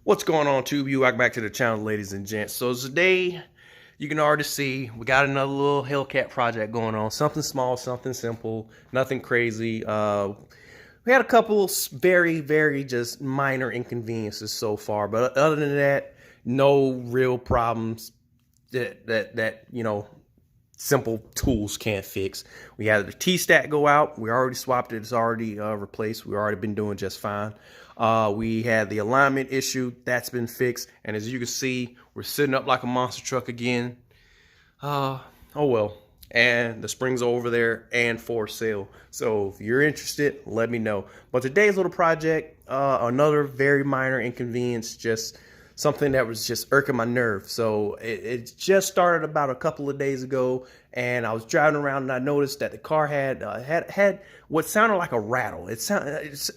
What's going on, Tube? You welcome back to the channel, ladies and gents. So today, you can already see we got another little Hellcat project going on. Something small, something simple, nothing crazy. We had a couple very just minor inconveniences so far, but other than that, no real problems that simple tools can't fix. We had the T-stack go out. We already swapped it. It's already replaced. We've already been doing just fine. We had the alignment issue. That's been fixed. And as you can see, we're sitting up like a monster truck again. Oh well. And the springs are over there and for sale. So if you're interested, let me know. But today's little project, another very minor inconvenience, just something that was just irking my nerve. So it just started about a couple of days ago, and I was driving around and I noticed that the car had what sounded like a rattle. It's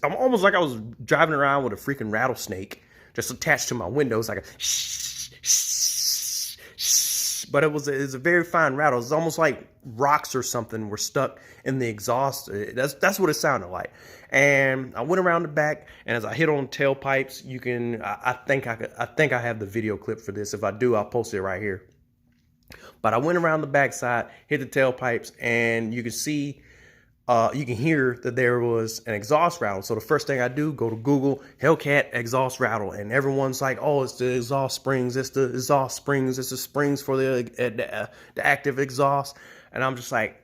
almost like I was driving around with a freaking rattlesnake just attached to my window. It's like a shh, shh, shh. But it was a very fine rattle. It's almost like rocks or something were stuck in the exhaust. That's what it sounded like. And I went around the back, and as I hit on tailpipes, you can I think I have the video clip for this. If I do, I'll post it right here. But I went around the backside, hit the tailpipes, and you can see, you can hear that there was an exhaust rattle. So the first thing I do, go to Google, Hellcat exhaust rattle, and everyone's like, "Oh, it's the exhaust springs. It's the exhaust springs. It's the springs for the active exhaust." And I'm just like,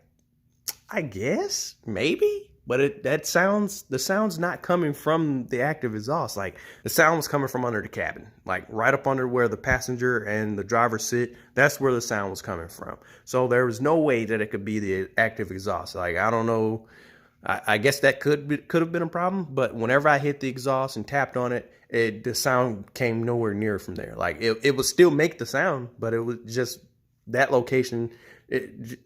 I guess maybe. But the sound's not coming from the active exhaust. Like, the sound was coming from under the cabin, like right up under where the passenger and the driver sit. That's where the sound was coming from. So there was no way that it could be the active exhaust. Like, I don't know. I guess that could have been a problem. But whenever I hit the exhaust and tapped on it, the sound came nowhere near from there. Like, it would still make the sound, but it was just that location.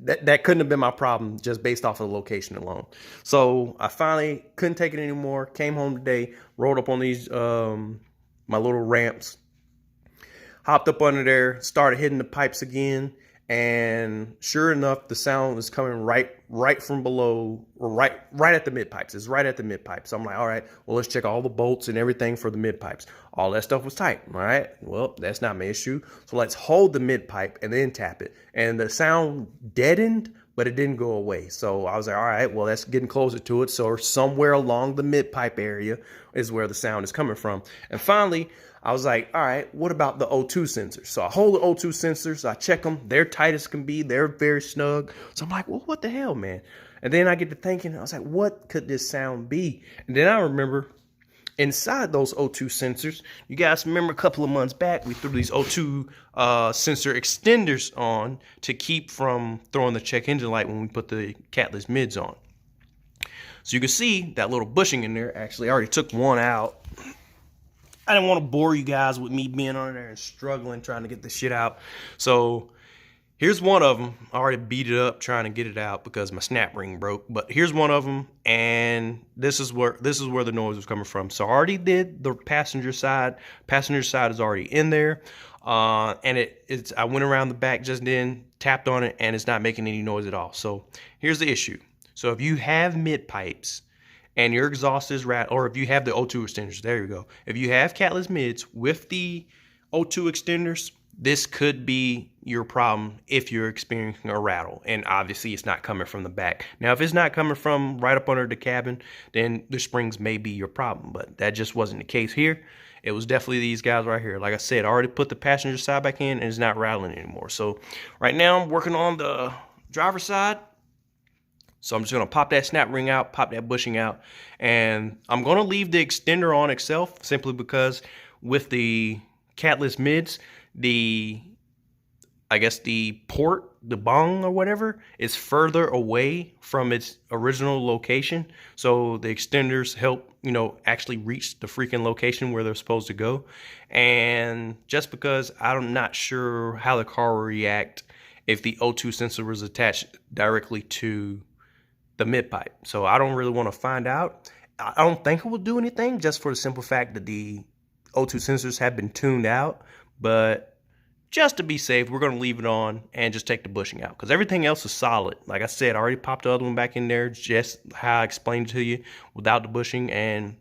That couldn't have been my problem just based off of the location alone. So I finally couldn't take it anymore. Came home today, rolled up on these my little ramps, hopped up under there, started hitting the pipes again, and sure enough, the sound was coming right from below, or right at the mid pipes. It's right at the mid pipes. So I'm like, all right, well, let's check all the bolts and everything for the mid pipes. All that stuff was tight. All right, well, that's not my issue. So let's hold the mid pipe and then tap it. And the sound deadened, but it didn't go away. So I was like, all right, well, that's getting closer to it. So somewhere along the mid pipe area is where the sound is coming from. And finally, I was like, all right, what about the O2 sensors? So I hold the O2 sensors, I check them, they're tight as can be, they're very snug. So I'm like, well, what the hell, man? And then I get to thinking, I was like, what could this sound be? And then I remember inside those O2 sensors, you guys remember a couple of months back, we threw these O2 sensor extenders on to keep from throwing the check engine light when we put the catless mids on. So you can see that little bushing in there. Actually, I already took one out. I didn't want to bore you guys with me being on there and struggling trying to get this shit out. So here's one of them. I already beat it up trying to get it out because my snap ring broke. But here's one of them, and this is where the noise was coming from. So I already did the passenger side. Passenger side is already in there, and I went around the back just then, tapped on it, and it's not making any noise at all. So here's the issue. So if you have mid pipes and your exhaust is or if you have the O2 extenders, there you go. If you have catless mids with the O2 extenders, this could be your problem if you're experiencing a rattle. And obviously it's not coming from the back. Now, if it's not coming from right up under the cabin, then the springs may be your problem, but that just wasn't the case here. It was definitely these guys right here. Like I said, I already put the passenger side back in and it's not rattling anymore. So right now I'm working on the driver's side. So I'm just going to pop that snap ring out, pop that bushing out, and I'm going to leave the extender on itself simply because with the catless mids, I guess the port, the bung or whatever, is further away from its original location. So the extenders help, actually reach the freaking location where they're supposed to go. And just because I'm not sure how the car will react if the O2 sensor was attached directly to the mid pipe. So I don't really want to find out. I don't think it will do anything, just for the simple fact that the O2 sensors have been tuned out. But just to be safe, we're going to leave it on and just take the bushing out, because everything else is solid. Like I said, I already popped the other one back in there just how I explained it to you without the bushing, and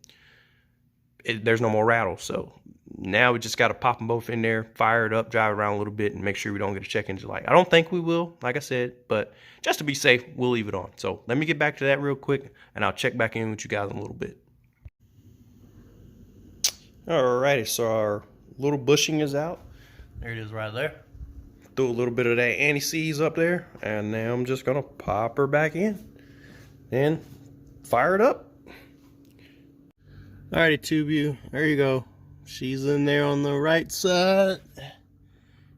there's no more rattle. So Now we just got to pop them both in there, fire it up, drive around a little bit, and make sure we don't get a check engine light. I don't think we will, like I said, but just to be safe, we'll leave it on. So let me get back to that real quick, and I'll check back in with you guys in a little bit. Alrighty, so our little bushing is out. There it is right there. Threw a little bit of that anti-seize up there, and now I'm just gonna pop her back in and fire it up. Alrighty, tube view, there you go. She's in there on the right side,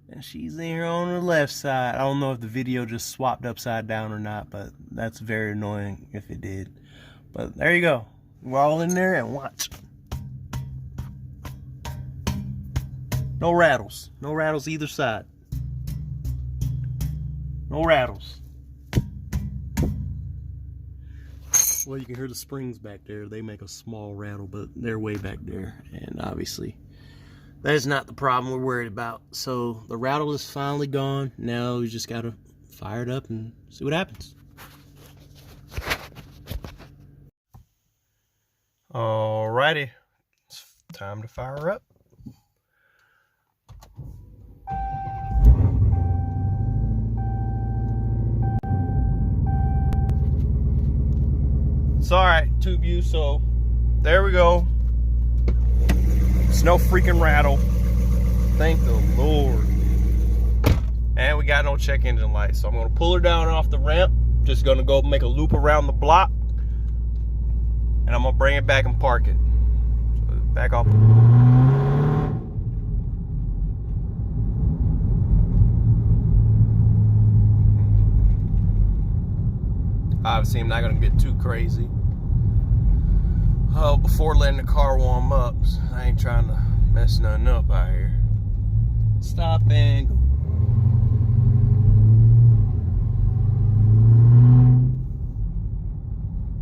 and she's in here on the left side. I don't know if the video just swapped upside down or not, but that's very annoying if it did. But there you go. We're all in there, and watch. No rattles. No rattles either side. No rattles. Well, you can hear the springs back there. They make a small rattle, but they're way back there. And obviously, that is not the problem we're worried about. So the rattle is finally gone. Now we just gotta fire it up and see what happens. Alrighty, it's time to fire her up. It's alright, tube view, so there we go. It's no freaking rattle. Thank the Lord. And we got no check engine light. So I'm gonna pull her down off the ramp. Just gonna go make a loop around the block. And I'm gonna bring it back and park it. So back off. Obviously, I'm not gonna get too crazy. Oh, before letting the car warm up, so I ain't trying to mess nothing up out here. Stop and go.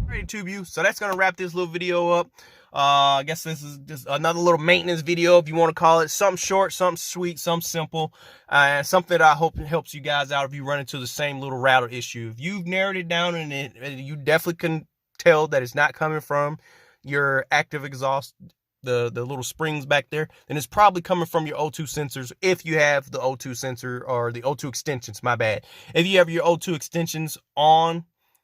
Alright, tube view. So that's gonna wrap this little video up. I guess this is just another little maintenance video, if you want to call it. Something short, something sweet, something simple, and something that I hope helps you guys out if you run into the same little rattle issue. If you've narrowed it down and you definitely can tell that it's not coming from your active exhaust, the little springs back there, then it's probably coming from your O2 sensors, if you have the O2 sensor, or the O2 extensions, my bad. If you have your O2 extensions on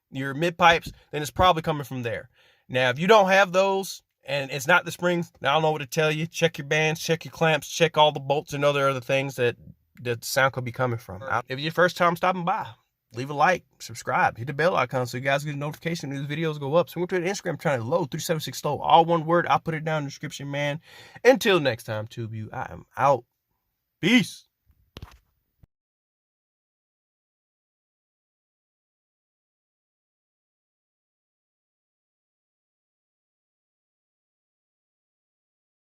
your mid pipes, then it's probably coming from there. Now, if you don't have those, and it's not the springs, I don't know what to tell you. Check your bands, check your clamps, check all the bolts and other things that the sound could be coming from. If it's your first time stopping by, leave a like, subscribe, hit the bell icon so you guys get a notification when these videos go up. So we're to the Instagram channel, low376slow, all one word. I'll put it down in the description, man. Until next time, tube view, I am out. Peace.